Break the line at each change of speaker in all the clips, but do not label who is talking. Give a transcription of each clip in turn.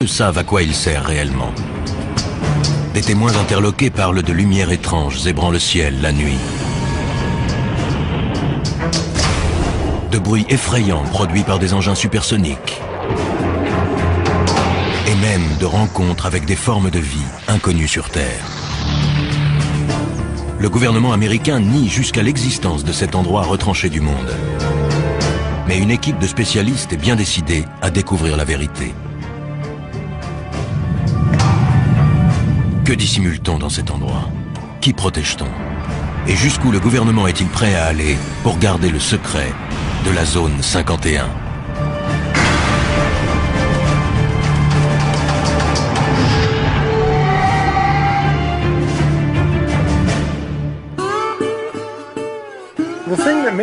peu savent à quoi il sert réellement. Des témoins interloqués parlent de lumières étranges zébrant le ciel la nuit. De bruits effrayants produits par des engins supersoniques. Et même de rencontres avec des formes de vie inconnues sur Terre. Le gouvernement américain nie jusqu'à l'existence de cet endroit retranché du monde. Mais une équipe de spécialistes est bien décidée à découvrir la vérité. Que dissimule-t-on dans cet endroit? Qui protège-t-on? Et jusqu'où le gouvernement est-il prêt à aller pour garder le secret de la zone 51?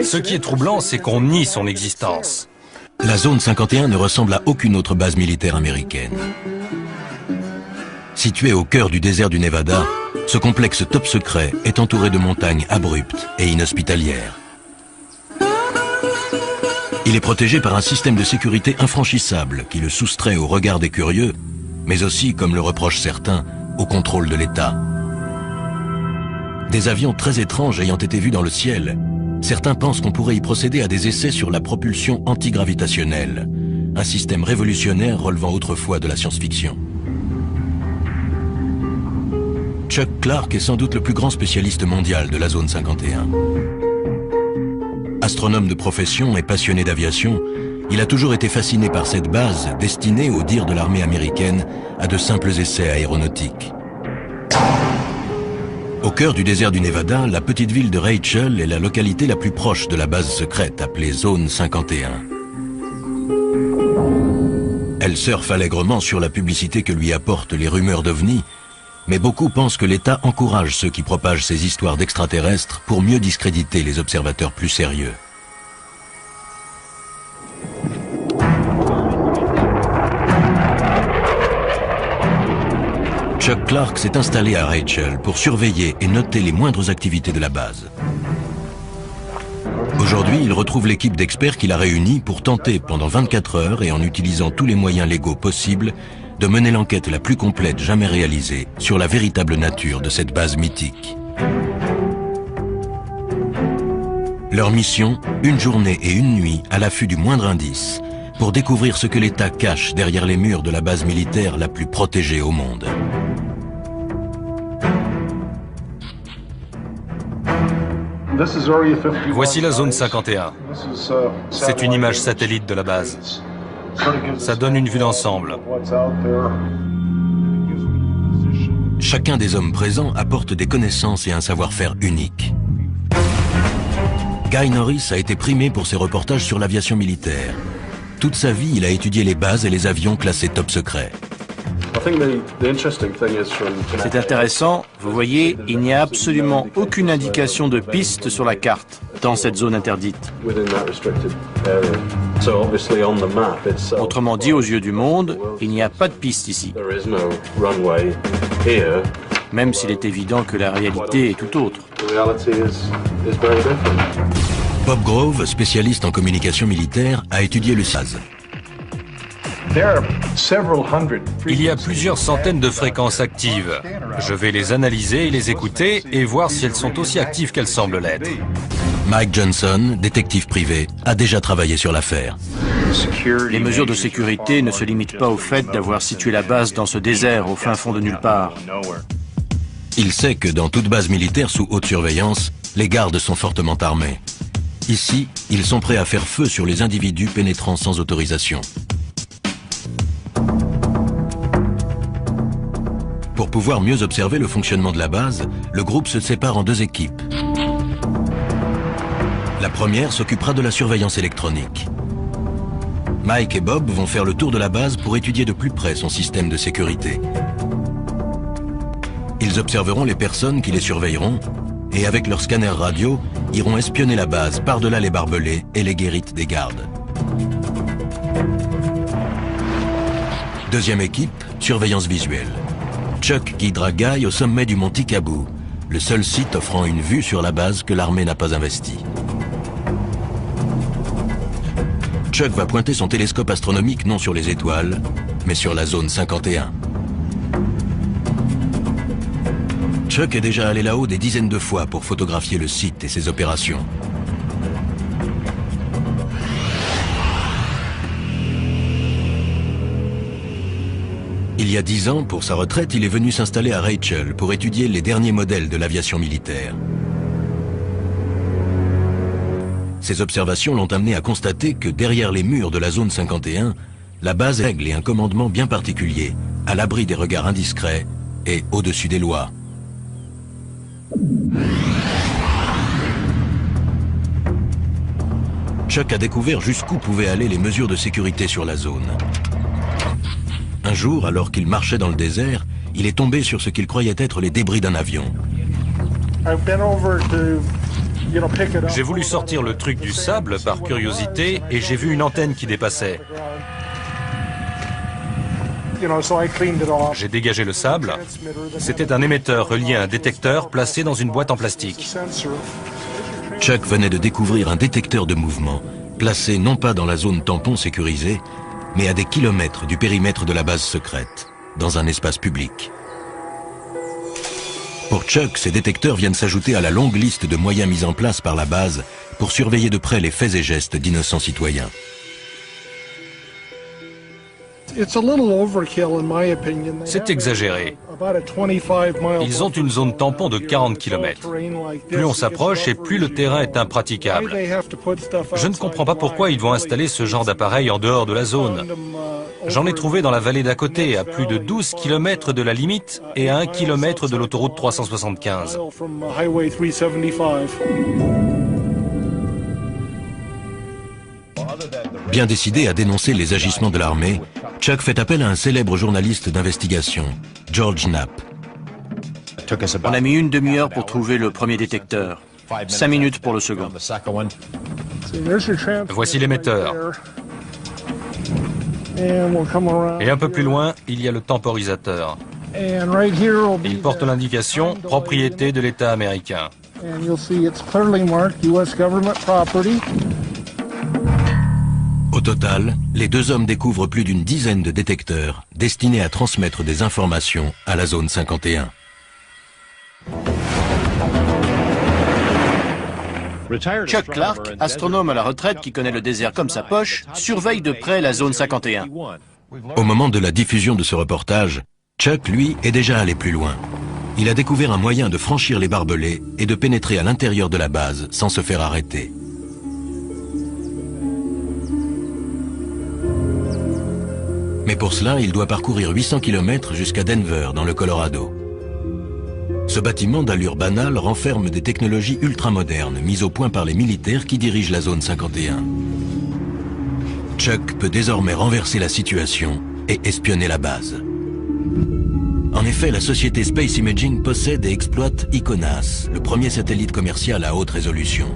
Ce qui est troublant, c'est qu'on nie son existence.
La zone 51 ne ressemble à aucune autre base militaire américaine. Situé au cœur du désert du Nevada, ce complexe top secret est entouré de montagnes abruptes et inhospitalières. Il est protégé par un système de sécurité infranchissable qui le soustrait au regard des curieux, mais aussi, comme le reprochent certains, au contrôle de l'État. Des avions très étranges ayant été vus dans le ciel, certains pensent qu'on pourrait y procéder à des essais sur la propulsion antigravitationnelle, un système révolutionnaire relevant autrefois de la science-fiction. Chuck Clark est sans doute le plus grand spécialiste mondial de la zone 51. Astronome de profession et passionné d'aviation, il a toujours été fasciné par cette base destinée, au dire de l'armée américaine, à de simples essais aéronautiques. Au cœur du désert du Nevada, la petite ville de Rachel est la localité la plus proche de la base secrète appelée Zone 51. Elle surfe allègrement sur la publicité que lui apportent les rumeurs d'OVNI, mais beaucoup pensent que l'État encourage ceux qui propagent ces histoires d'extraterrestres pour mieux discréditer les observateurs plus sérieux. Chuck Clark s'est installé à Rachel pour surveiller et noter les moindres activités de la base. Aujourd'hui, il retrouve l'équipe d'experts qu'il a réunie pour tenter pendant 24 heures et en utilisant tous les moyens légaux possibles de mener l'enquête la plus complète jamais réalisée sur la véritable nature de cette base mythique. Leur mission, une journée et une nuit à l'affût du moindre indice, pour découvrir ce que l'État cache derrière les murs de la base militaire la plus protégée au monde.
Voici la zone 51. C'est une image satellite de la base. Ça donne une vue d'ensemble.
Chacun des hommes présents apporte des connaissances et un savoir-faire unique. Guy Norris a été primé pour ses reportages sur l'aviation militaire. Toute sa vie, il a étudié les bases et les avions classés top secret.
C'est intéressant, vous voyez, il n'y a absolument aucune indication de piste sur la carte dans cette zone interdite. Autrement dit, aux yeux du monde, il n'y a pas de piste ici. Même s'il est évident que la réalité est tout autre.
Bob Grove, spécialiste en communication militaire, a étudié le SAS.
Il y a plusieurs centaines de fréquences actives. Je vais les analyser et les écouter et voir si elles sont aussi actives qu'elles semblent l'être.
Mike Johnson, détective privé, a déjà travaillé sur l'affaire.
Les mesures de sécurité ne se limitent pas au fait d'avoir situé la base dans ce désert au fin fond de nulle part.
Il sait que dans toute base militaire sous haute surveillance, les gardes sont fortement armés. Ici, ils sont prêts à faire feu sur les individus pénétrant sans autorisation. Pour pouvoir mieux observer le fonctionnement de la base, le groupe se sépare en deux équipes. La première s'occupera de la surveillance électronique. Mike et Bob vont faire le tour de la base pour étudier de plus près son système de sécurité. Ils observeront les personnes qui les surveilleront et avec leur scanner radio, iront espionner la base par-delà les barbelés et les guérites des gardes. Deuxième équipe, surveillance visuelle. Chuck guidera Guy au sommet du mont Tikabou, le seul site offrant une vue sur la base que l'armée n'a pas investie. Chuck va pointer son télescope astronomique non sur les étoiles, mais sur la zone 51. Chuck est déjà allé là-haut des dizaines de fois pour photographier le site et ses opérations. Il y a 10 ans, pour sa retraite, il est venu s'installer à Rachel pour étudier les derniers modèles de l'aviation militaire. Ses observations l'ont amené à constater que derrière les murs de la zone 51, la base règle et un commandement bien particulier, à l'abri des regards indiscrets et au-dessus des lois. Chuck a découvert jusqu'où pouvaient aller les mesures de sécurité sur la zone. Un jour, alors qu'il marchait dans le désert, il est tombé sur ce qu'il croyait être les débris d'un avion.
J'ai voulu sortir le truc du sable par curiosité et j'ai vu une antenne qui dépassait. J'ai dégagé le sable. C'était un émetteur relié à un détecteur placé dans une boîte en plastique.
Chuck venait de découvrir un détecteur de mouvement, placé non pas dans la zone tampon sécurisée, mais à des kilomètres du périmètre de la base secrète, dans un espace public. Pour Chuck, ces détecteurs viennent s'ajouter à la longue liste de moyens mis en place par la base pour surveiller de près les faits et gestes d'innocents citoyens.
C'est exagéré. Ils ont une zone tampon de 40 km. Plus on s'approche et plus le terrain est impraticable. Je ne comprends pas pourquoi ils vont installer ce genre d'appareil en dehors de la zone. J'en ai trouvé dans la vallée d'à côté, à plus de 12 km de la limite et à 1 km de l'autoroute 375.
Bien décidé à dénoncer les agissements de l'armée, Chuck fait appel à un célèbre journaliste d'investigation, George Knapp.
On a mis une demi-heure pour trouver le premier détecteur. 5 minutes pour le second.
Voici l'émetteur. Et un peu plus loin, il y a le temporisateur. Il porte l'indication « Propriété de l'État américain ».
Au total, les deux hommes découvrent plus d'une dizaine de détecteurs destinés à transmettre des informations à la zone 51.
Chuck Clark, astronome à la retraite qui connaît le désert comme sa poche, surveille de près la zone 51.
Au moment de la diffusion de ce reportage, Chuck, lui, est déjà allé plus loin. Il a découvert un moyen de franchir les barbelés et de pénétrer à l'intérieur de la base sans se faire arrêter. Mais pour cela, il doit parcourir 800 km jusqu'à Denver, dans le Colorado. Ce bâtiment d'allure banale renferme des technologies ultramodernes mises au point par les militaires qui dirigent la zone 51. Chuck peut désormais renverser la situation et espionner la base. En effet, la société Space Imaging possède et exploite ICONAS, le premier satellite commercial à haute résolution.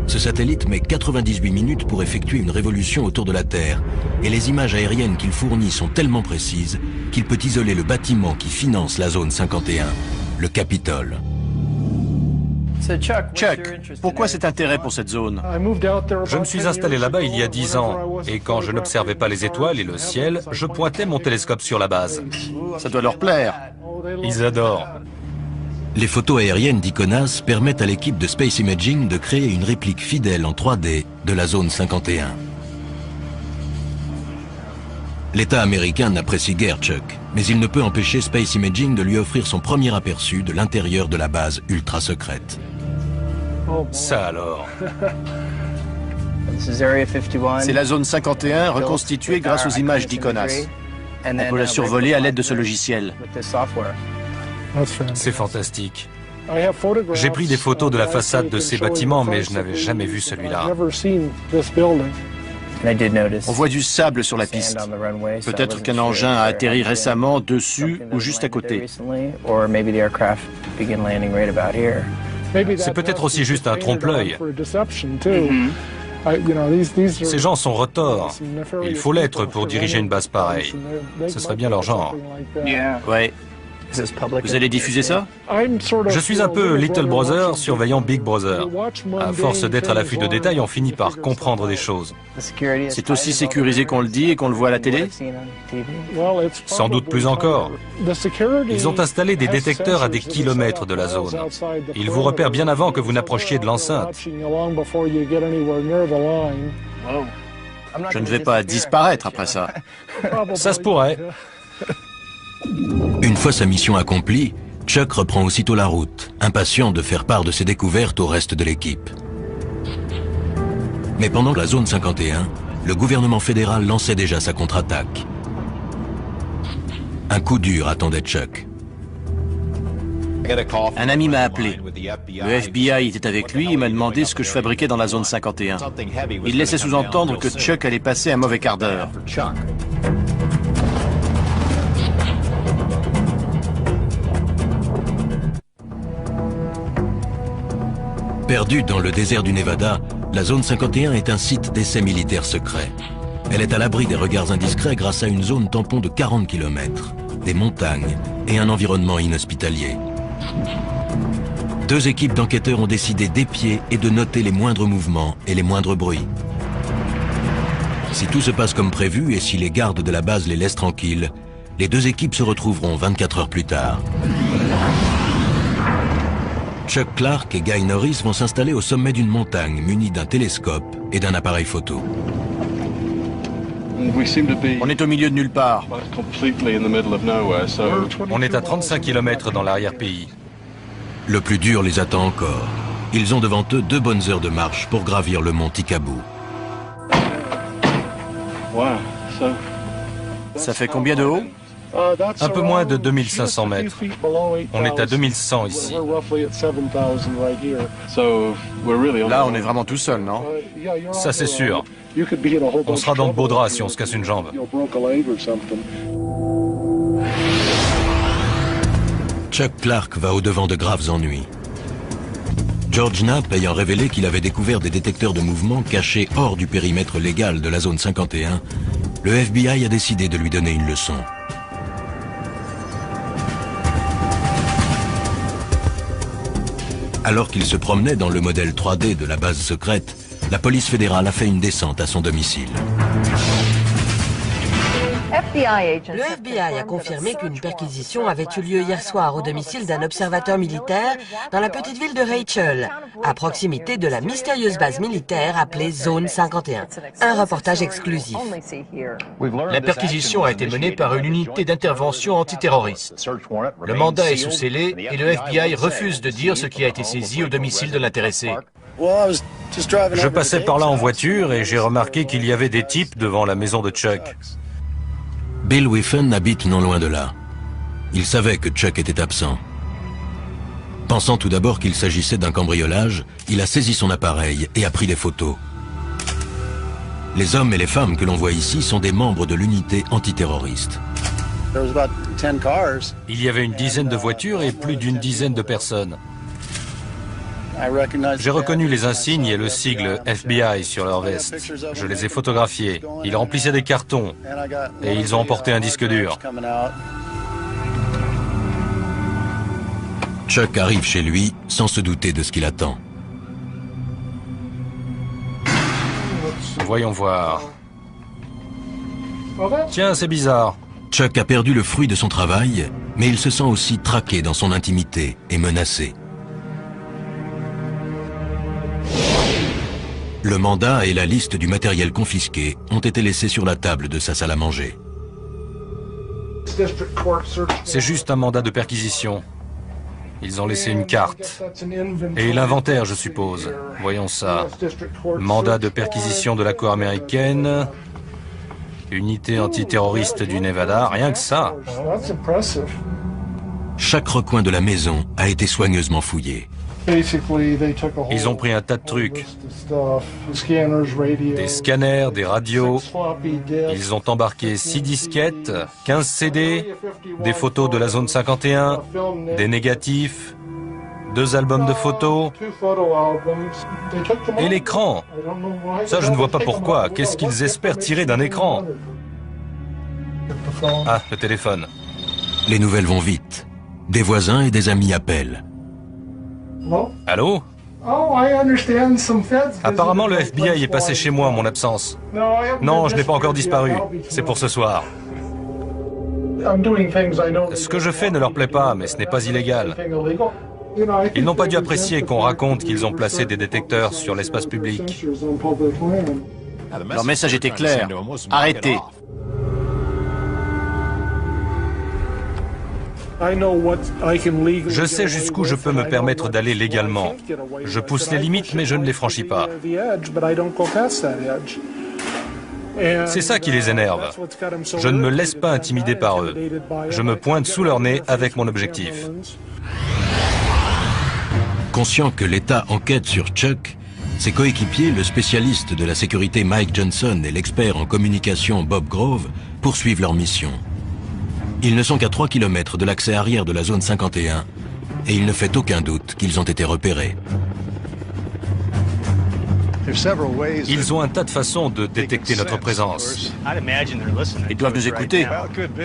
Ce satellite met 98 minutes pour effectuer une révolution autour de la Terre, et les images aériennes qu'il fournit sont tellement précises qu'il peut isoler le bâtiment qui finance la zone 51, le Capitole.
Chuck, pourquoi cet intérêt pour cette zone?
Je me suis installé là-bas il y a 10 ans, et quand je n'observais pas les étoiles et le ciel, je pointais mon télescope sur la base.
Ça doit leur plaire.
Ils adorent.
Les photos aériennes d'ICONAS permettent à l'équipe de Space Imaging de créer une réplique fidèle en 3D de la zone 51. L'État américain n'apprécie guère Chuck, mais il ne peut empêcher Space Imaging de lui offrir son premier aperçu de l'intérieur de la base ultra secrète.
Ça alors.
C'est la zone 51 reconstituée grâce aux images d'ICONAS. On peut la survoler à l'aide de ce logiciel.
C'est fantastique. J'ai pris des photos de la façade de ces bâtiments, mais je n'avais jamais vu celui-là.
On voit du sable sur la piste. Peut-être qu'un engin a atterri récemment dessus ou juste à côté.
C'est peut-être aussi juste un trompe-l'œil. Ces gens sont retors. Il faut l'être pour diriger une base pareille. Ce serait bien leur genre.
Ouais. Vous allez diffuser ça?
Je suis un peu Little Brother surveillant Big Brother. À force d'être à l'affût de détails, on finit par comprendre des choses.
C'est aussi sécurisé qu'on le dit et qu'on le voit à la télé?
Sans doute plus encore. Ils ont installé des détecteurs à des kilomètres de la zone. Ils vous repèrent bien avant que vous n'approchiez de l'enceinte.
Je ne vais pas disparaître après ça.
Ça se pourrait.
Une fois sa mission accomplie, Chuck reprend aussitôt la route, impatient de faire part de ses découvertes au reste de l'équipe. Mais pendant la zone 51, le gouvernement fédéral lançait déjà sa contre-attaque. Un coup dur attendait Chuck.
Un ami m'a appelé. Le FBI était avec lui et m'a demandé ce que je fabriquais dans la zone 51. Il laissait sous-entendre que Chuck allait passer un mauvais quart d'heure.
Perdue dans le désert du Nevada, la zone 51 est un site d'essai militaire secret. Elle est à l'abri des regards indiscrets grâce à une zone tampon de 40 km, des montagnes et un environnement inhospitalier. Deux équipes d'enquêteurs ont décidé d'épier et de noter les moindres mouvements et les moindres bruits. Si tout se passe comme prévu et si les gardes de la base les laissent tranquilles, les deux équipes se retrouveront 24 heures plus tard. Chuck Clark et Guy Norris vont s'installer au sommet d'une montagne munis d'un télescope et d'un appareil photo.
On est au milieu de nulle part.
On est à 35 km dans l'arrière-pays.
Le plus dur les attend encore. Ils ont devant eux 2 bonnes heures de marche pour gravir le mont Tikabou.
Ça fait combien de haut?
Un peu moins de 2500 mètres. On est à 2100 ici.
Là, on est vraiment tout seul, non?
Ça, c'est sûr. On sera dans le beau drap si on se casse une jambe.
Chuck Clark va au-devant de graves ennuis. George Knapp ayant révélé qu'il avait découvert des détecteurs de mouvement cachés hors du périmètre légal de la zone 51, le FBI a décidé de lui donner une leçon. Alors qu'il se promenait dans le modèle 3D de la base secrète, la police fédérale a fait une descente à son domicile.
Le FBI a confirmé qu'une perquisition avait eu lieu hier soir au domicile d'un observateur militaire dans la petite ville de Rachel, à proximité de la mystérieuse base militaire appelée Zone 51. Un reportage exclusif.
La perquisition a été menée par une unité d'intervention antiterroriste. Le mandat est sous scellé et le FBI refuse de dire ce qui a été saisi au domicile de l'intéressé.
Je passais par là en voiture et j'ai remarqué qu'il y avait des types devant la maison de Chuck.
Bill Whiffen habite non loin de là. Il savait que Chuck était absent. Pensant tout d'abord qu'il s'agissait d'un cambriolage, il a saisi son appareil et a pris des photos. Les hommes et les femmes que l'on voit ici sont des membres de l'unité antiterroriste.
Il y avait une dizaine de voitures et plus d'une dizaine de personnes. J'ai reconnu les insignes et le sigle FBI sur leur veste. Je les ai photographiés. Ils remplissaient des cartons et ils ont emporté un disque dur.
Chuck arrive chez lui sans se douter de ce qu'il attend.
Voyons voir. Tiens, c'est bizarre.
Chuck a perdu le fruit de son travail, mais il se sent aussi traqué dans son intimité et menacé. Le mandat et la liste du matériel confisqué ont été laissés sur la table de sa salle à manger.
C'est juste un mandat de perquisition. Ils ont laissé une carte. Et l'inventaire, je suppose. Voyons ça. Mandat de perquisition de la Cour américaine. Unité antiterroriste du Nevada. Rien que ça.
Chaque recoin de la maison a été soigneusement fouillé.
Ils ont pris un tas de trucs. Des scanners, des radios. Ils ont embarqué 6 disquettes, 15 CD, des photos de la zone 51, des négatifs, 2 albums de photos et l'écran. Ça, je ne vois pas pourquoi. Qu'est-ce qu'ils espèrent tirer d'un écran? Ah, le téléphone.
Les nouvelles vont vite. Des voisins et des amis appellent.
Allô? Apparemment, le FBI est passé chez moi en mon absence. Non, je n'ai pas encore disparu. C'est pour ce soir. Ce que je fais ne leur plaît pas, mais ce n'est pas illégal. Ils n'ont pas dû apprécier qu'on raconte qu'ils ont placé des détecteurs sur l'espace public.
Leur message était clair. Arrêtez.
Je sais jusqu'où je peux me permettre d'aller légalement. Je pousse les limites, mais je ne les franchis pas. C'est ça qui les énerve. Je ne me laisse pas intimider par eux. Je me pointe sous leur nez avec mon objectif.
Conscient que l'État enquête sur Chuck, ses coéquipiers, le spécialiste de la sécurité Mike Johnson et l'expert en communication Bob Grove, poursuivent leur mission. Ils ne sont qu'à 3 km de l'accès arrière de la zone 51 et il ne fait aucun doute qu'ils ont été repérés.
Ils ont un tas de façons de détecter notre présence.
Ils doivent nous écouter.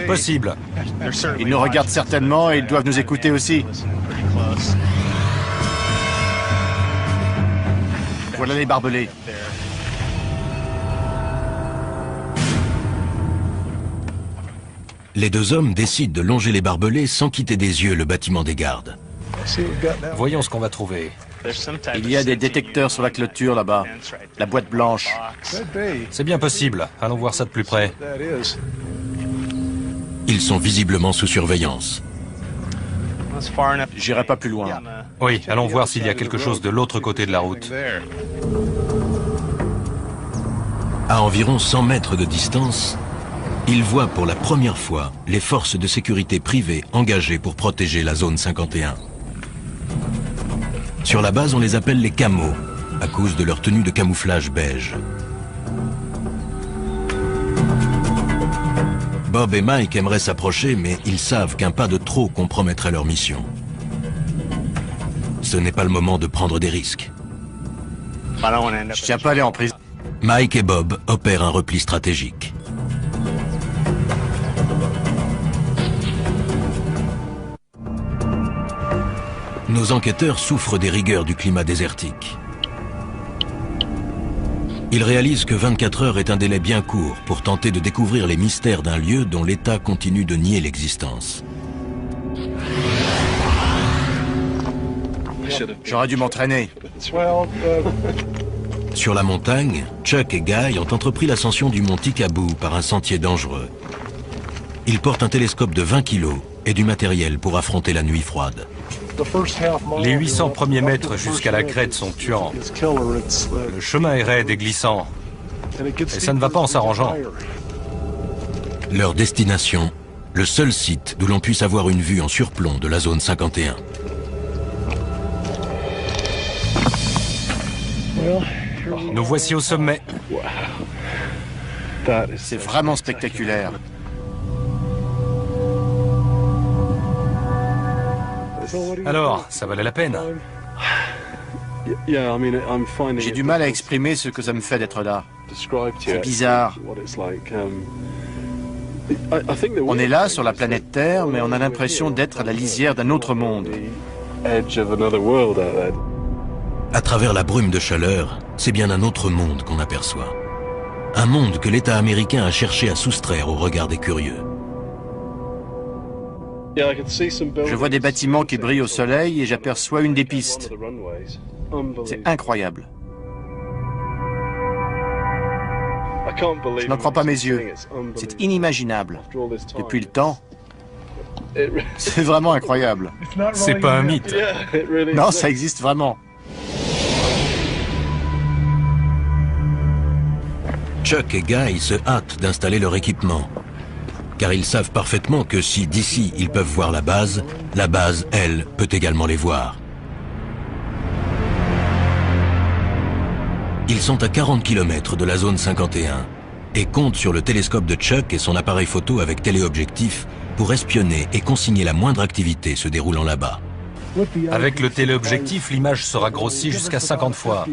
Possible.
Ils nous regardent certainement et ils doivent nous écouter aussi. Voilà les barbelés.
Les deux hommes décident de longer les barbelés sans quitter des yeux le bâtiment des gardes.
Voyons ce qu'on va trouver.
Il y a des détecteurs sur la clôture là-bas. La boîte blanche.
C'est bien possible. Allons voir ça de plus près.
Ils sont visiblement sous surveillance.
J'irai pas plus loin.
Oui, allons voir s'il y a quelque chose de l'autre côté de la route.
À environ 100 mètres de distance, ils voient pour la première fois les forces de sécurité privées engagées pour protéger la zone 51. Sur la base, on les appelle les camos, à cause de leur tenue de camouflage beige. Bob et Mike aimeraient s'approcher, mais ils savent qu'un pas de trop compromettrait leur mission. Ce n'est pas le moment de prendre des risques.
Je tiens pas à aller en prison.
Mike et Bob opèrent un repli stratégique. Nos enquêteurs souffrent des rigueurs du climat désertique. Ils réalisent que 24 heures est un délai bien court pour tenter de découvrir les mystères d'un lieu dont l'État continue de nier l'existence.
J'aurais dû m'entraîner.
Sur la montagne, Chuck et Guy ont entrepris l'ascension du mont Tikaboo par un sentier dangereux. Ils portent un télescope de 20 kg et du matériel pour affronter la nuit froide.
Les 800 premiers mètres jusqu'à la crête sont tuants. Le chemin est raide et glissant. Et ça ne va pas en s'arrangeant.
Leur destination, le seul site d'où l'on puisse avoir une vue en surplomb de la zone 51.
Nous voici au sommet.
C'est vraiment spectaculaire.
Alors, ça valait la peine.
J'ai du mal à exprimer ce que ça me fait d'être là. C'est bizarre. On est là, sur la planète Terre, mais on a l'impression d'être à la lisière d'un autre monde.
À travers la brume de chaleur, c'est bien un autre monde qu'on aperçoit. Un monde que l'État américain a cherché à soustraire au regard des curieux.
Je vois des bâtiments qui brillent au soleil et j'aperçois une des pistes. C'est incroyable. Je n'en crois pas mes yeux. C'est inimaginable. Depuis le temps, c'est vraiment incroyable.
C'est pas un mythe.
Non, ça existe vraiment.
Chuck et Guy se hâtent d'installer leur équipement. Car ils savent parfaitement que si d'ici ils peuvent voir la base, elle, peut également les voir. Ils sont à 40 km de la zone 51 et comptent sur le télescope de Chuck et son appareil photo avec téléobjectif pour espionner et consigner la moindre activité se déroulant là-bas.
Avec le téléobjectif, l'image sera grossie jusqu'à 50 fois.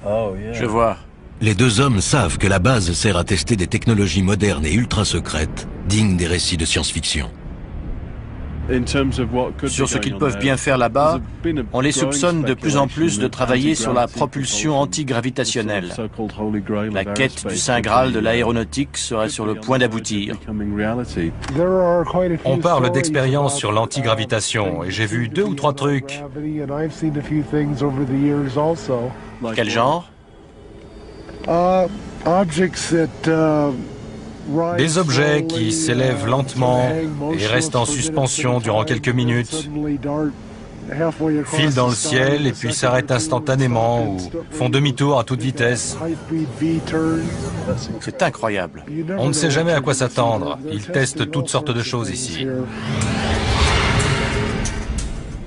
Je vois.
Les deux hommes savent que la base sert à tester des technologies modernes et ultra secrètes, dignes des récits de science-fiction.
Sur ce qu'ils peuvent bien faire là-bas, on les soupçonne de plus en plus de travailler sur la propulsion antigravitationnelle. La quête du Saint Graal de l'aéronautique serait sur le point d'aboutir.
On parle d'expérience sur l'antigravitation et j'ai vu 2 ou 3 trucs.
Quel genre?
Des objets qui s'élèvent lentement et restent en suspension durant quelques minutes, filent dans le ciel et puis s'arrêtent instantanément ou font demi-tour à toute vitesse.
C'est incroyable.
On ne sait jamais à quoi s'attendre. Ils testent toutes sortes de choses ici.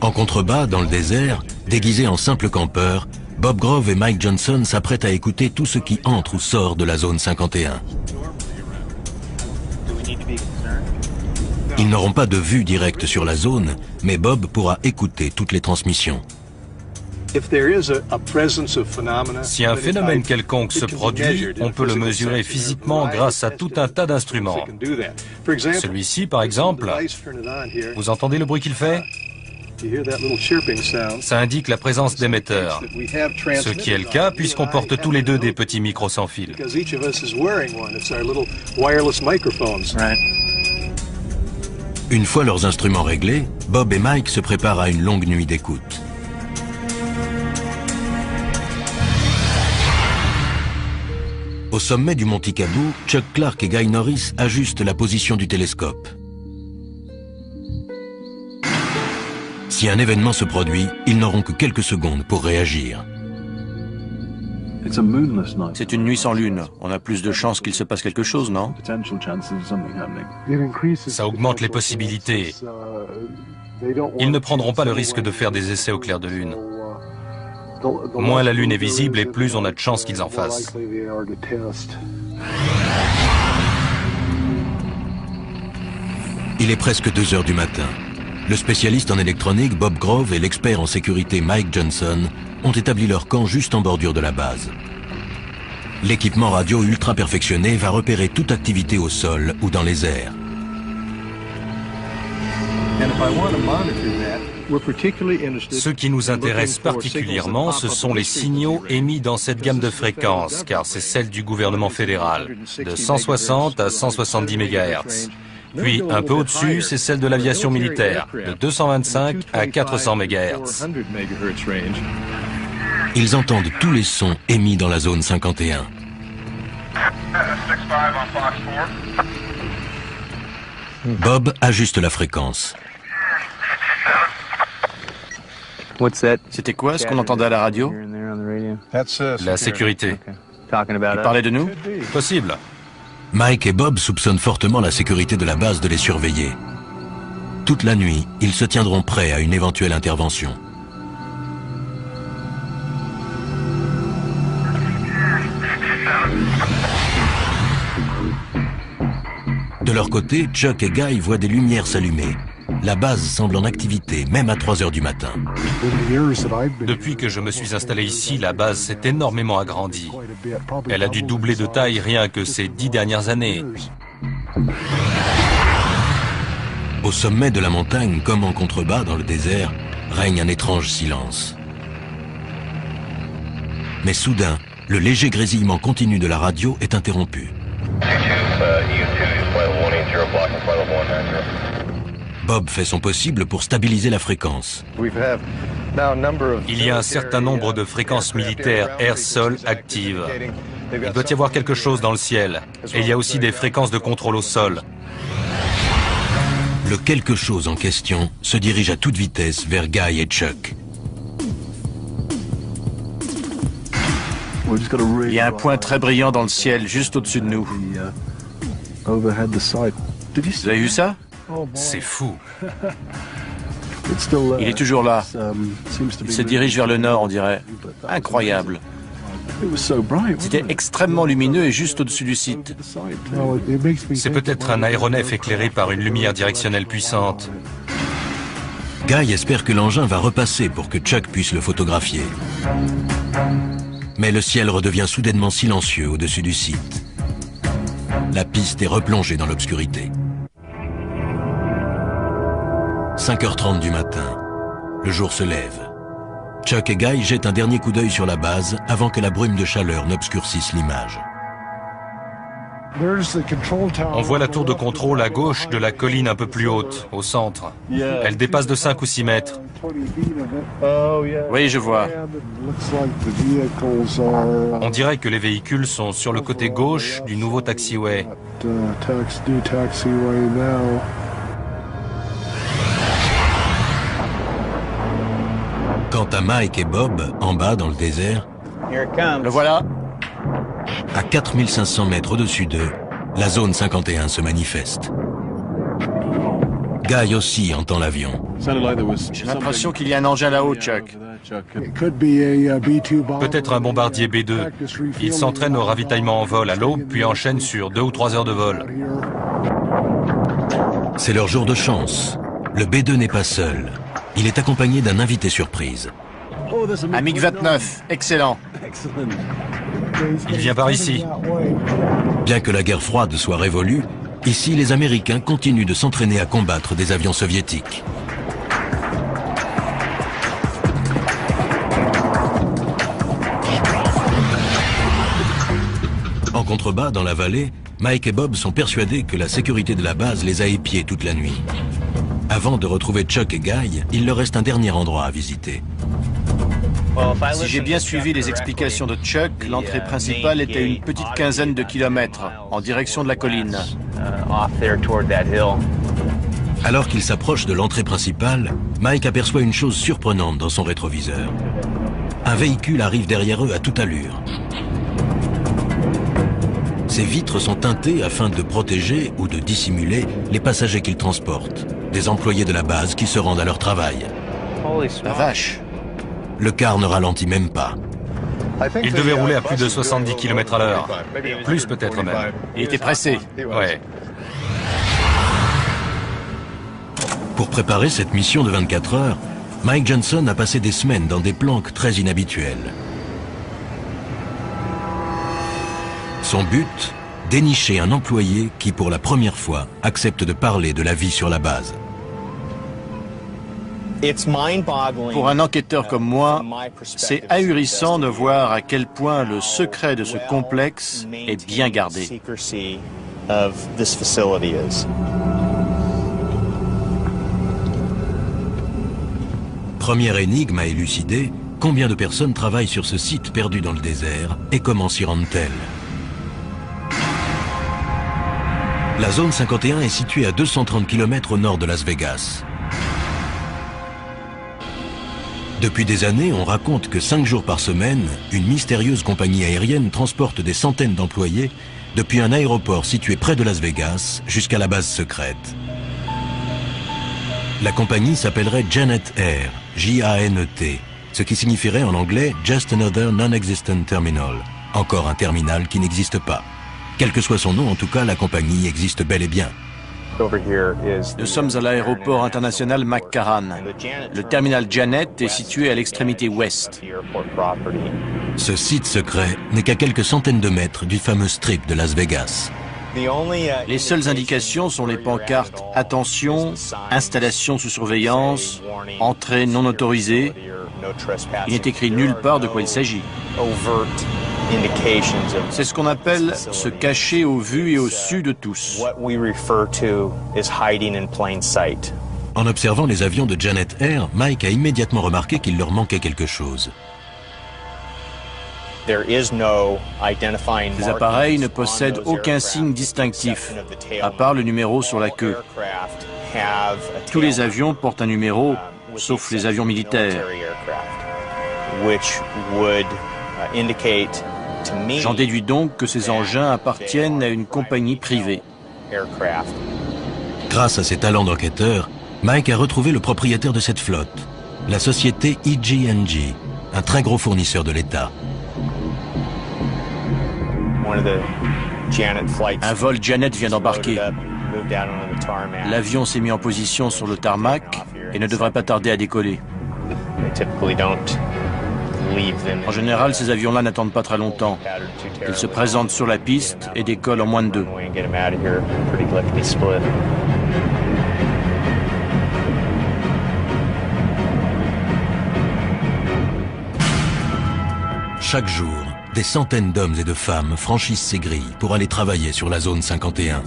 En contrebas, dans le désert, déguisés en simples campeurs, Bob Grove et Mike Johnson s'apprêtent à écouter tout ce qui entre ou sort de la zone 51. Ils n'auront pas de vue directe sur la zone, mais Bob pourra écouter toutes les transmissions.
Si un phénomène quelconque se produit, on peut le mesurer physiquement grâce à tout un tas d'instruments. Celui-ci, par exemple, vous entendez le bruit qu'il fait? Ça indique la présence d'émetteurs, ce qui est le cas puisqu'on porte tous les deux des petits micros sans fil.
Une fois leurs instruments réglés, Bob et Mike se préparent à une longue nuit d'écoute. Au sommet du Mont Ticaboo, Chuck Clark et Guy Norris ajustent la position du télescope. Si un événement se produit, ils n'auront que quelques secondes pour réagir.
C'est une nuit sans lune. On a plus de chances qu'il se passe quelque chose, non?
Ça augmente les possibilités. Ils ne prendront pas le risque de faire des essais au clair de lune. Moins la lune est visible et plus on a de chances qu'ils en fassent.
Il est presque 2 heures du matin. Le spécialiste en électronique Bob Grove et l'expert en sécurité Mike Johnson ont établi leur camp juste en bordure de la base. L'équipement radio ultra perfectionné va repérer toute activité au sol ou dans les airs.
Ce qui nous intéresse particulièrement, ce sont les signaux émis dans cette gamme de fréquences, car c'est celle du gouvernement fédéral, de 160 à 170 MHz. Puis, un peu au-dessus, c'est celle de l'aviation militaire, de 225 à 400 MHz.
Ils entendent tous les sons émis dans la zone 51. Bob ajuste la fréquence.
C'était quoi ce qu'on entendait à la radio?
La sécurité.
Il parlait de nous?
Possible.
Mike et Bob soupçonnent fortement la sécurité de la base de les surveiller. Toute la nuit, ils se tiendront prêts à une éventuelle intervention. De leur côté, Chuck et Guy voient des lumières s'allumer. La base semble en activité, même à 3 heures du matin.
Depuis que je me suis installé ici, la base s'est énormément agrandie. Elle a dû doubler de taille rien que ces 10 dernières années.
Au sommet de la montagne, comme en contrebas dans le désert, règne un étrange silence. Mais soudain, le léger grésillement continu de la radio est interrompu. Bob fait son possible pour stabiliser la fréquence.
Il y a un certain nombre de fréquences militaires air-sol actives. Il doit y avoir quelque chose dans le ciel. Et il y a aussi des fréquences de contrôle au sol.
Le quelque chose en question se dirige à toute vitesse vers Guy et Chuck.
Il y a un point très brillant dans le ciel, juste au-dessus de nous. Vous avez vu ça?
C'est fou.
Il est toujours là. Il se dirige vers le nord, on dirait. Incroyable. C'était extrêmement lumineux et juste au-dessus du site.
C'est peut-être un aéronef éclairé par une lumière directionnelle puissante.
Guy espère que l'engin va repasser pour que Chuck puisse le photographier. Mais le ciel redevient soudainement silencieux au-dessus du site. La piste est replongée dans l'obscurité. 5h30 du matin. Le jour se lève. Chuck et Guy jettent un dernier coup d'œil sur la base avant que la brume de chaleur n'obscurcisse l'image.
On voit la tour de contrôle à gauche de la colline un peu plus haute, au centre. Elle dépasse de 5 ou 6 mètres.
Oui, je vois.
On dirait que les véhicules sont sur le côté gauche du nouveau taxiway.
Quant à Mike et Bob, en bas dans le désert,
Le voilà.
à 4500 mètres au-dessus d'eux, la zone 51 se manifeste. Guy aussi entend l'avion.
J'ai l'impression qu'il y a un engin là-haut, Chuck.
Peut-être un bombardier B-2. Il s'entraîne au ravitaillement en vol à l'aube, puis enchaîne sur 2 ou 3 heures de vol.
C'est leur jour de chance. Le B-2 n'est pas seul. Il est accompagné d'un invité surprise.
Un MiG-29, excellent.
Il vient par ici.
Bien que la guerre froide soit révolue, ici les Américains continuent de s'entraîner à combattre des avions soviétiques. En contrebas, dans la vallée, Mike et Bob sont persuadés que la sécurité de la base les a épiés toute la nuit. Avant de retrouver Chuck et Guy, il leur reste un dernier endroit à visiter.
Si j'ai bien suivi les explications de Chuck, l'entrée principale était à une petite quinzaine de kilomètres, en direction de la colline.
Alors qu'ils s'approchent de l'entrée principale, Mike aperçoit une chose surprenante dans son rétroviseur. Un véhicule arrive derrière eux à toute allure. Ses vitres sont teintées afin de protéger ou de dissimuler les passagers qu'ils transportent, des employés de la base qui se rendent à leur travail.
La vache!
Le car ne ralentit même pas.
Il devait rouler à plus de 70 km à l'heure. Plus peut-être même.
Il était pressé.
Ouais.
Pour préparer cette mission de 24 heures, Mike Johnson a passé des semaines dans des planques très inhabituelles. Son but, dénicher un employé qui, pour la première fois, accepte de parler de la vie sur la base.
Pour un enquêteur comme moi, c'est ahurissant de voir à quel point le secret de ce complexe est bien gardé.
Première énigme à élucider, combien de personnes travaillent sur ce site perdu dans le désert et comment s'y rendent-elles? La zone 51 est située à 230 km au nord de Las Vegas. Depuis des années, on raconte que 5 jours par semaine, une mystérieuse compagnie aérienne transporte des centaines d'employés depuis un aéroport situé près de Las Vegas jusqu'à la base secrète. La compagnie s'appellerait Janet Air, J-A-N-E-T, ce qui signifierait en anglais « Just Another Non-Existent Terminal », encore un terminal qui n'existe pas. Quel que soit son nom, en tout cas, la compagnie existe bel et bien.
Nous sommes à l'aéroport international McCarran. Le terminal Janet est situé à l'extrémité ouest.
Ce site secret n'est qu'à quelques centaines de mètres du fameux strip de Las Vegas.
Les seules indications sont les pancartes « Attention »,« Installation sous surveillance »,« Entrée non autorisée ». Il n'est écrit nulle part de quoi il s'agit. C'est ce qu'on appelle se cacher au vu et au su de tous.
En observant les avions de Janet Air, Mike a immédiatement remarqué qu'il leur manquait quelque chose.
Ces appareils ne possèdent aucun signe distinctif, à part le numéro sur la queue. Tous les avions portent un numéro, sauf les avions militaires. J'en déduis donc que ces engins appartiennent à une compagnie privée.
Grâce à ses talents d'enquêteur, Mike a retrouvé le propriétaire de cette flotte, la société EG&G, un très gros fournisseur de l'État.
Un vol Janet vient d'embarquer. L'avion s'est mis en position sur le tarmac et ne devrait pas tarder à décoller. En général, ces avions-là n'attendent pas très longtemps. Ils se présentent sur la piste et décollent en moins de 2.
Chaque jour, des centaines d'hommes et de femmes franchissent ces grilles pour aller travailler sur la zone 51.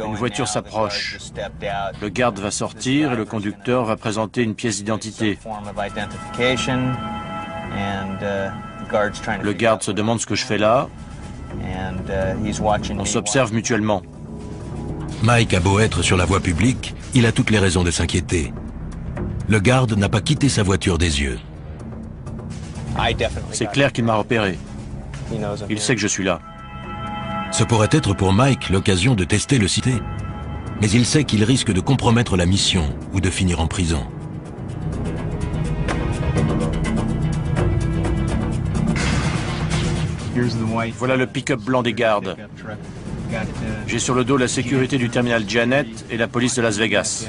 Une voiture s'approche. Le garde va sortir et le conducteur va présenter une pièce d'identité. Le garde se demande ce que je fais là. On s'observe mutuellement.
Mike a beau être sur la voie publique, il a toutes les raisons de s'inquiéter. Le garde n'a pas quitté sa voiture des yeux.
C'est clair qu'il m'a repéré. Il sait que je suis là.
Ce pourrait être pour Mike l'occasion de tester le cité. Mais il sait qu'il risque de compromettre la mission ou de finir en prison.
Voilà le pick-up blanc des gardes. J'ai sur le dos la sécurité du terminal Janet et la police de Las Vegas.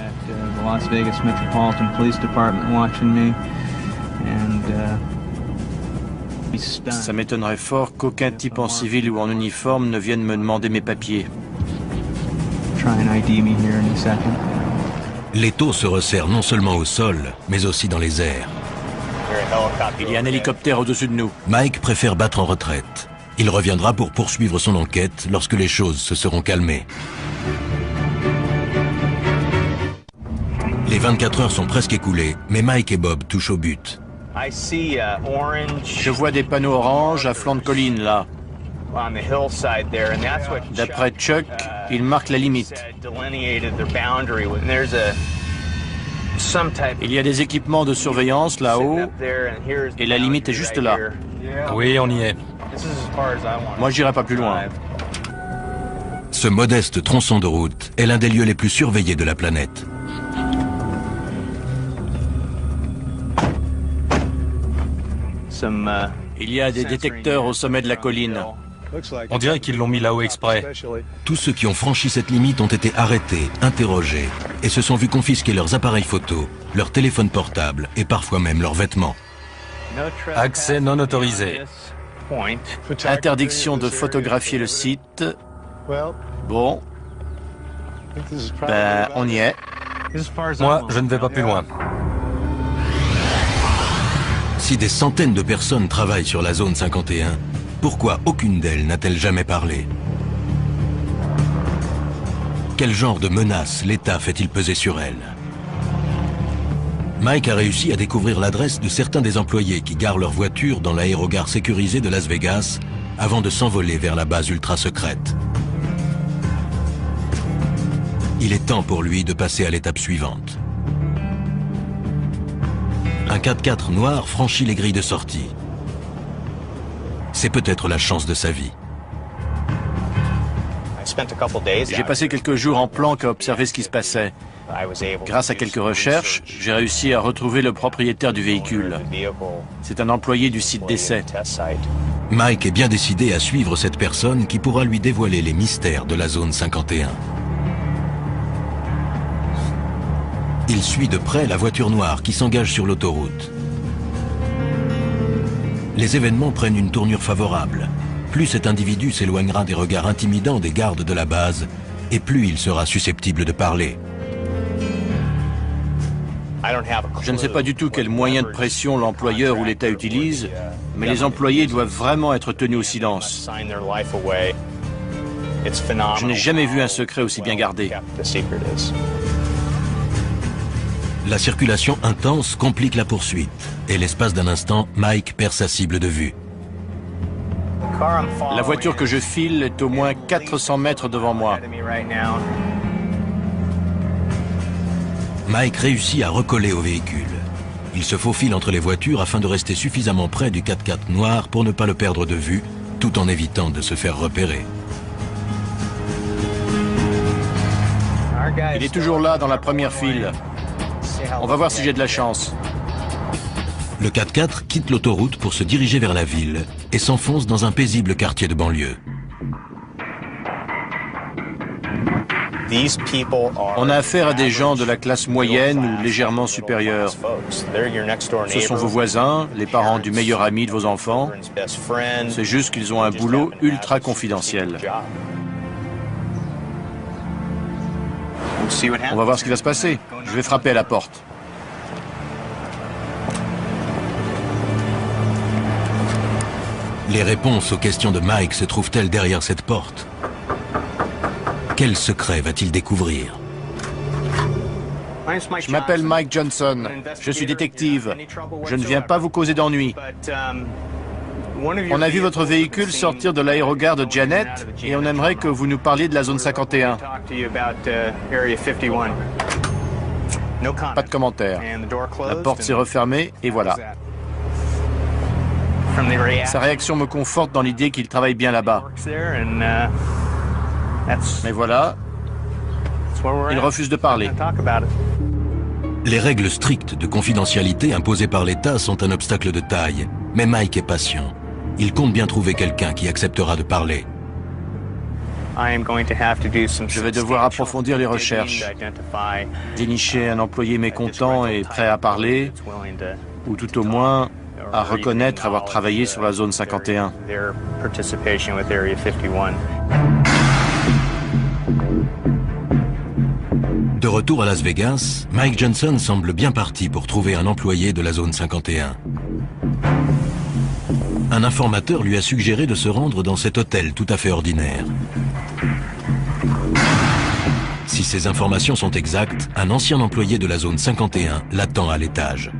Ça m'étonnerait fort qu'aucun type en civil ou en uniforme ne vienne me demander mes papiers.
L'étau se resserre non seulement au sol, mais aussi dans les airs.
Il y a un hélicoptère au-dessus de nous.
Mike préfère battre en retraite. Il reviendra pour poursuivre son enquête lorsque les choses se seront calmées. Les 24 heures sont presque écoulées, mais Mike et Bob touchent au but.
Je vois des panneaux oranges à flanc de colline, là. D'après Chuck, ils marquent la limite. Il y a des équipements de surveillance là-haut, et la limite est juste là.
Oui, on y est.
Moi, j'irai pas plus loin.
Ce modeste tronçon de route est l'un des lieux les plus surveillés de la planète.
Il y a des détecteurs au sommet de la colline.
On dirait qu'ils l'ont mis là-haut exprès.
Tous ceux qui ont franchi cette limite ont été arrêtés, interrogés et se sont vus confisquer leurs appareils photo, leurs téléphones portables et parfois même leurs vêtements.
Accès non autorisé.
Interdiction de photographier le site. Bon. Ben, on y est.
Moi, je ne vais pas plus loin.
Si des centaines de personnes travaillent sur la zone 51, pourquoi aucune d'elles n'a-t-elle jamais parlé? Quel genre de menace l'État fait-il peser sur elles? Mike a réussi à découvrir l'adresse de certains des employés qui garent leur voiture dans l'aérogare sécurisé de Las Vegas avant de s'envoler vers la base ultra secrète. Il est temps pour lui de passer à l'étape suivante. Un 4x4 noir franchit les grilles de sortie. C'est peut-être la chance de sa vie.
J'ai passé quelques jours en planque à observer ce qui se passait. Grâce à quelques recherches, j'ai réussi à retrouver le propriétaire du véhicule. C'est un employé du site d'essai.
Mike est bien décidé à suivre cette personne qui pourra lui dévoiler les mystères de la zone 51. Il suit de près la voiture noire qui s'engage sur l'autoroute. Les événements prennent une tournure favorable. Plus cet individu s'éloignera des regards intimidants des gardes de la base, et plus il sera susceptible de parler.
Je ne sais pas du tout quel moyen de pression l'employeur ou l'État utilise, mais les employés doivent vraiment être tenus au silence. Je n'ai jamais vu un secret aussi bien gardé.
La circulation intense complique la poursuite, et l'espace d'un instant, Mike perd sa cible de vue.
La voiture que je file est au moins 400 mètres devant moi.
Mike réussit à recoller au véhicule. Il se faufile entre les voitures afin de rester suffisamment près du 4x4 noir pour ne pas le perdre de vue, tout en évitant de se faire repérer.
Il est toujours là dans la première file. On va voir si j'ai de la chance.
Le 4x4 quitte l'autoroute pour se diriger vers la ville et s'enfonce dans un paisible quartier de banlieue.
On a affaire à des gens de la classe moyenne ou légèrement supérieure. Ce sont vos voisins, les parents du meilleur ami de vos enfants. C'est juste qu'ils ont un boulot ultra confidentiel. On va voir ce qui va se passer. Je vais frapper à la porte.
Les réponses aux questions de Mike se trouvent-elles derrière cette porte? Quel secret va-t-il découvrir?
Je m'appelle Mike Johnson. Je suis détective. Je ne viens pas vous causer d'ennuis. On a vu votre véhicule sortir de l'aérogare de Janet et on aimerait que vous nous parliez de la zone 51. Pas de commentaire. La porte s'est refermée et voilà. Sa réaction me conforte dans l'idée qu'il travaille bien là-bas. Mais voilà, il refuse de parler.
Les règles strictes de confidentialité imposées par l'État sont un obstacle de taille. Mais Mike est patient. Il compte bien trouver quelqu'un qui acceptera de parler.
Je vais devoir approfondir les recherches, dénicher un employé mécontent et prêt à parler, ou tout au moins à reconnaître avoir travaillé sur la zone 51.
De retour à Las Vegas, Mike Johnson semble bien parti pour trouver un employé de la zone 51. Un informateur lui a suggéré de se rendre dans cet hôtel tout à fait ordinaire. Si ces informations sont exactes, un ancien employé de la zone 51 l'attend à l'étage.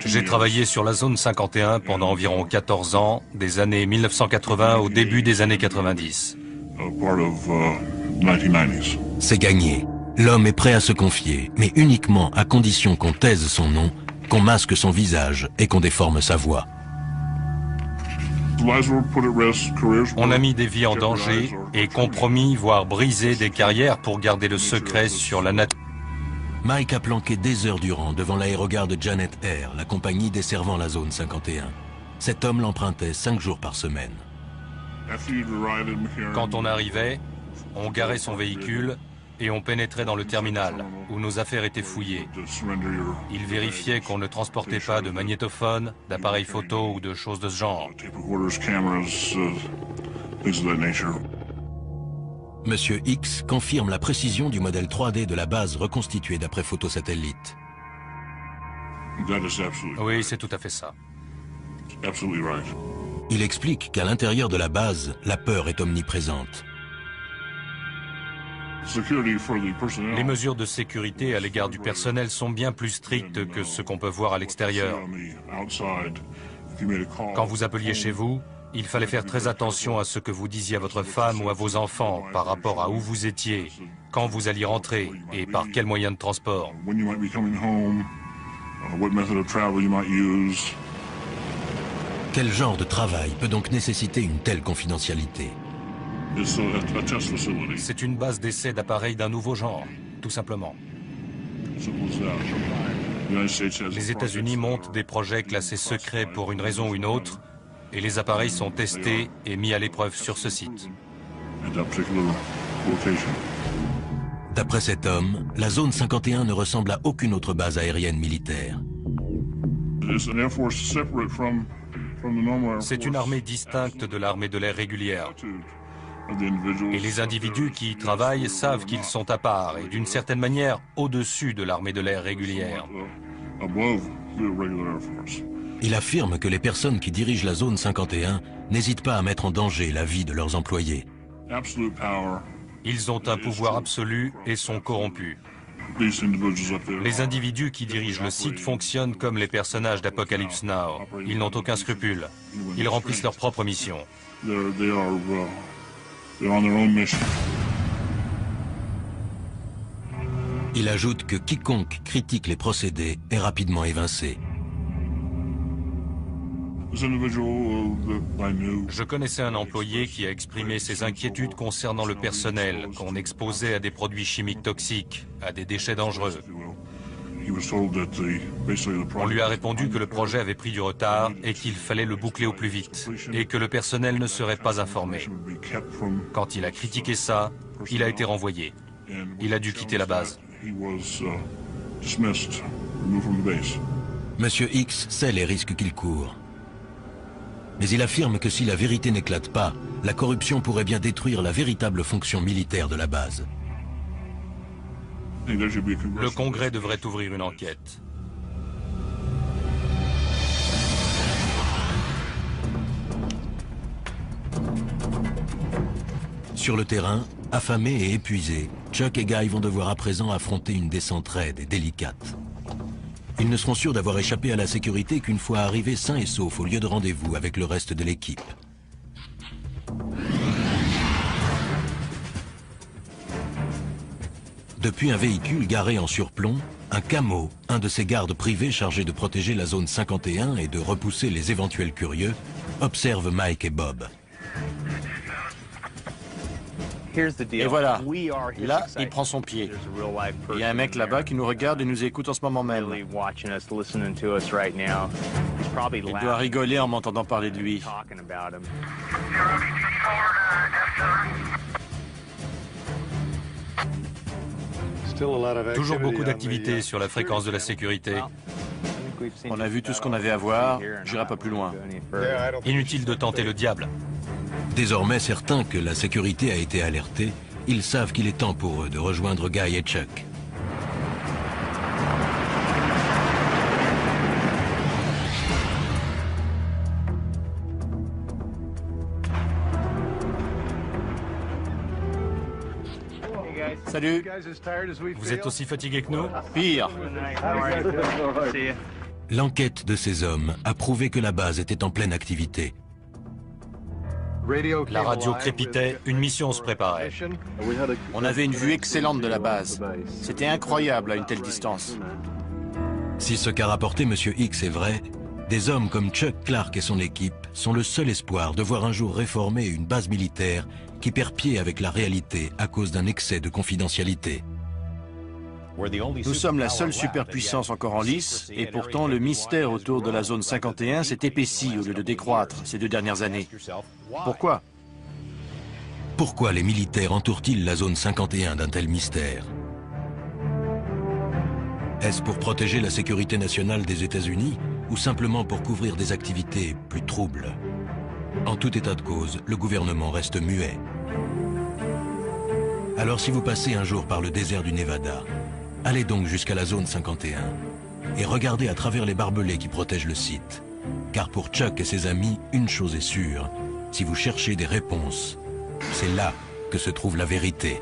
J'ai travaillé sur la zone 51 pendant environ 14 ans, des années 1980 au début des années 90.
C'est gagné. L'homme est prêt à se confier, mais uniquement à condition qu'on taise son nom, qu'on masque son visage et qu'on déforme sa voix.
On a mis des vies en danger et compromis, voire brisé des carrières pour garder le secret sur la nature.
Mike a planqué des heures durant devant l'aérogare de Janet Air, la compagnie desservant la zone 51. Cet homme l'empruntait 5 jours par semaine.
Quand on arrivait, on garait son véhicule et on pénétrait dans le terminal, où nos affaires étaient fouillées. Il vérifiait qu'on ne transportait pas de magnétophone, d'appareils photo ou de choses de ce genre.
Monsieur X confirme la précision du modèle 3D de la base reconstituée d'après photos satellites.
Oui, c'est tout à fait ça.
Il explique qu'à l'intérieur de la base, la peur est omniprésente.
Les mesures de sécurité à l'égard du personnel sont bien plus strictes que ce qu'on peut voir à l'extérieur. Quand vous appeliez chez vous, il fallait faire très attention à ce que vous disiez à votre femme ou à vos enfants par rapport à où vous étiez, quand vous alliez rentrer et par quel moyen de transport.
Quel genre de travail peut donc nécessiter une telle confidentialité?
C'est une base d'essai d'appareils d'un nouveau genre, tout simplement. Les États-Unis montent des projets classés secrets pour une raison ou une autre, et les appareils sont testés et mis à l'épreuve sur ce site.
D'après cet homme, la zone 51 ne ressemble à aucune autre base aérienne militaire.
C'est une armée distincte de l'armée de l'air régulière. Et les individus qui y travaillent savent qu'ils sont à part et d'une certaine manière au-dessus de l'armée de l'air régulière.
Il affirme que les personnes qui dirigent la zone 51 n'hésitent pas à mettre en danger la vie de leurs employés.
Ils ont un pouvoir absolu et sont corrompus. Les individus qui dirigent le site fonctionnent comme les personnages d'Apocalypse Now. Ils n'ont aucun scrupule. Ils remplissent leur propre mission.
Il ajoute que quiconque critique les procédés est rapidement évincé.
Je connaissais un employé qui a exprimé ses inquiétudes concernant le personnel qu'on exposait à des produits chimiques toxiques, à des déchets dangereux. On lui a répondu que le projet avait pris du retard et qu'il fallait le boucler au plus vite, et que le personnel ne serait pas informé. Quand il a critiqué ça, il a été renvoyé. Il a dû quitter la base.
Monsieur X sait les risques qu'il court. Mais il affirme que si la vérité n'éclate pas, la corruption pourrait bien détruire la véritable fonction militaire de la base.
Le Congrès devrait ouvrir une enquête.
Sur le terrain, affamés et épuisés, Chuck et Guy vont devoir à présent affronter une descente raide et délicate. Ils ne seront sûrs d'avoir échappé à la sécurité qu'une fois arrivés sains et saufs au lieu de rendez-vous avec le reste de l'équipe. Depuis un véhicule garé en surplomb, un camo, un de ces gardes privés chargés de protéger la zone 51 et de repousser les éventuels curieux, observe Mike et Bob.
Et voilà, là, il prend son pied. Il y a un mec là-bas qui nous regarde et nous écoute en ce moment même. Il doit rigoler en m'entendant parler de lui.
Toujours beaucoup d'activités sur la fréquence de la sécurité.
On a vu tout ce qu'on avait à voir, j'irai pas plus loin.
Inutile de tenter le diable.
Désormais certains que la sécurité a été alertée, ils savent qu'il est temps pour eux de rejoindre Guy et Chuck.
Salut.
Vous êtes aussi fatigué que nous?
Pire.
L'enquête de ces hommes a prouvé que la base était en pleine activité.
La radio crépitait, une mission se préparait.
On avait une vue excellente de la base. C'était incroyable à une telle distance.
Si ce qu'a rapporté Monsieur X est vrai, des hommes comme Chuck Clark et son équipe sont le seul espoir de voir un jour réformer une base militaire qui perd pied avec la réalité à cause d'un excès de confidentialité.
Nous sommes la seule superpuissance encore en lice, et pourtant le mystère autour de la zone 51 s'est épaissi au lieu de décroître ces 2 dernières années. Pourquoi?
Pourquoi les militaires entourent-ils la zone 51 d'un tel mystère? Est-ce pour protéger la sécurité nationale des États-Unis ou simplement pour couvrir des activités plus troubles? En tout état de cause, le gouvernement reste muet. Alors si vous passez un jour par le désert du Nevada, allez donc jusqu'à la zone 51 et regardez à travers les barbelés qui protègent le site. Car pour Chuck et ses amis, une chose est sûre, si vous cherchez des réponses, c'est là que se trouve la vérité.